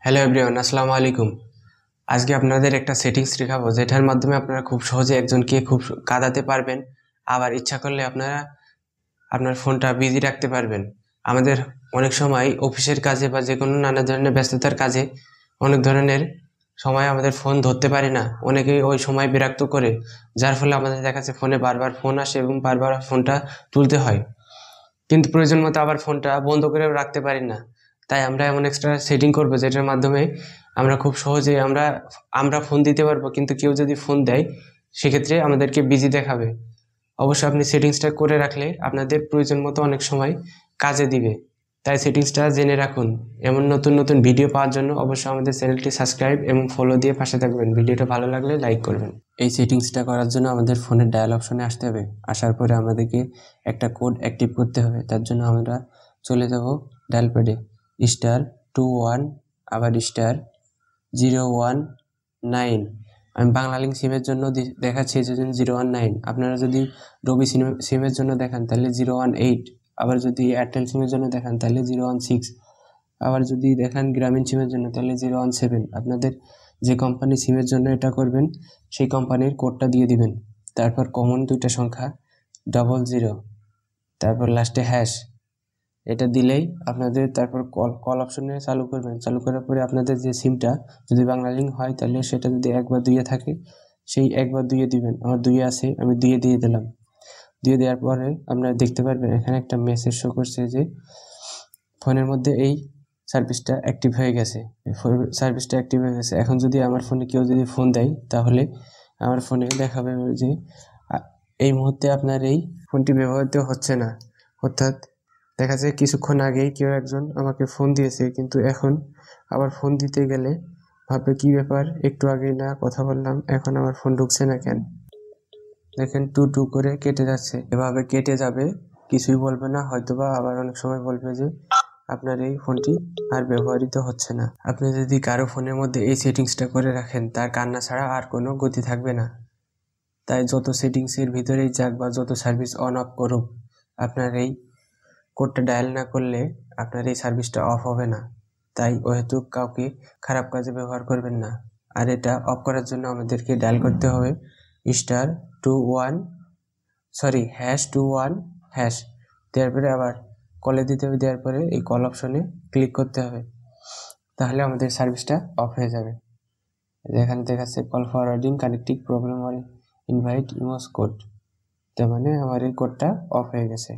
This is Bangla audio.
হ্যালো এভরিওয়ান, আসসালামু আলাইকুম। আজকে আপনাদের একটা সেটিংস শেখাবো যেটার মাধ্যমে আপনারা খুব সহজে একজনকে খুব কাঁদাতে পারবেন, আবার ইচ্ছা করলে আপনারা আপনার ফোনটা বিজি রাখতে পারবেন। আমাদের অনেক সময় অফিসের কাজে বা যে কোনো নানা ধরনের ব্যস্ততার কাজে অনেক ধরনের সময় আমাদের ফোন ধরতে পারি না, অনেকেই ওই সময় বিরক্ত করে, যার ফলে আমাদের দেখা যাচ্ছে ফোনে বারবার ফোন আসে এবং বারবার ফোনটা তুলতে হয়, কিন্তু প্রয়োজন মতো আবার ফোনটা বন্ধ করেও রাখতে পারি না। তাই আমরা এমন এক্সট্রা সেটিং করবো যেটার মাধ্যমে আমরা খুব সহজে আমরা আমরা ফোন দিতে পারবো, কিন্তু কেউ যদি ফোন দেয় সেক্ষেত্রে আমাদেরকে বিজি দেখাবে। অবশ্যই আপনি সেটিংসটা করে রাখলে আপনাদের প্রয়োজন মতো অনেক সময় কাজে দিবে। তাই সেটিংসটা জেনে রাখুন। এমন নতুন নতুন ভিডিও পাওয়ার জন্য অবশ্যই আমাদের চ্যানেলটি সাবস্ক্রাইব এবং ফলো দিয়ে পাশে থাকবেন। ভিডিওটা ভালো লাগলে লাইক করবেন। এই সেটিংসটা করার জন্য আমাদের ফোনের ডায়াল অপশনে আসতে হবে। আসার পরে আমাদেরকে একটা কোড অ্যাক্টিভ করতে হবে। তার জন্য আমরা চলে যাব ডায়াল প্যাডে, *21 আবার *019। আমি বাংলালিংক সিমের জন্য দেখাচ্ছি এই জন্য 019। আপনারা যদি রবি সিমের জন্য দেখান তাহলে 018, আবার যদি এয়ারটেল সিমের জন্য দেখান তাহলে 016, আবার যদি দেখান গ্রামীণ সিমের জন্য তাহলে 017। আপনাদের যে কোম্পানি সিমের জন্য এটা করবেন সেই কোম্পানির কোডটা দিয়ে দিবেন। তারপর কমন দুইটা সংখ্যা 00, তারপর লাস্টে হ্যাশ, এটা দিলেই আপনাদের তারপর কল অপশনে চালু করবেন। চালু করার পরে আপনাদের যে সিমটা যদি বাংলালিংক হয় তাহলে সেটা যদি 1 বা 2 থাকে সেই 1 বা 2 দিবেন। আমার 2 আছে, আমি 2 দিয়ে দিলাম। 2 দেওয়ার পরে আপনারা দেখতে পারবেন এখানে একটা মেসেজ শো করছে যে ফোনের মধ্যে এই সার্ভিসটা অ্যাক্টিভ হয়ে গেছে। এখন যদি আমার ফোনে কেউ যদি ফোন দেয় তাহলে আমার ফোনে দেখাবে যে এই মুহূর্তে আপনার এই ফোনটি ব্যবহৃত হচ্ছে না। অর্থাৎ দেখা যায় কিছুক্ষণ আগেই কেউ একজন আমাকে ফোন দিয়েছে, কিন্তু এখন আবার ফোন দিতে গেলে ভাববে কি ব্যাপার, একটু আগেই না কথা বললাম, এখন আমার ফোন ঢুকছে না কেন। দেখেন টু টু করে কেটে যাচ্ছে। এভাবে কেটে যাবে, কিছুই বলবে না, হয়তোবা আবার অনেক সময় বলবে যে আপনার এই ফোনটি আর ব্যবহৃত হচ্ছে না। আপনি যদি কারো ফোনের মধ্যে এই সেটিংসটা করে রাখেন তার কান্না ছাড়া আর কোনো গতি থাকবে না। তাই যত সেটিংসের ভিতরেই যাক বা যত সার্ভিস অন অফ করুক, আপনার এই কোডটা ডায়াল না করলে আপনার এই সার্ভিসটা অফ হবে না। তাই অহেতুক কাউকে খারাপ কাজে ব্যবহার করবেন না। আর এটা অফ করার জন্য আমাদেরকে ডায়াল করতে হবে *21 দেওয়ার পরে আবার কলে দিতে হবে। দেওয়ার পরে এই কল অপশনে ক্লিক করতে হবে, তাহলে আমাদের সার্ভিসটা অফ হয়ে যাবে। এখানে দেখাচ্ছে call forwarding connecting problem or invalid MMI code, তার মানে আমার এই কোডটা অফ হয়ে গেছে।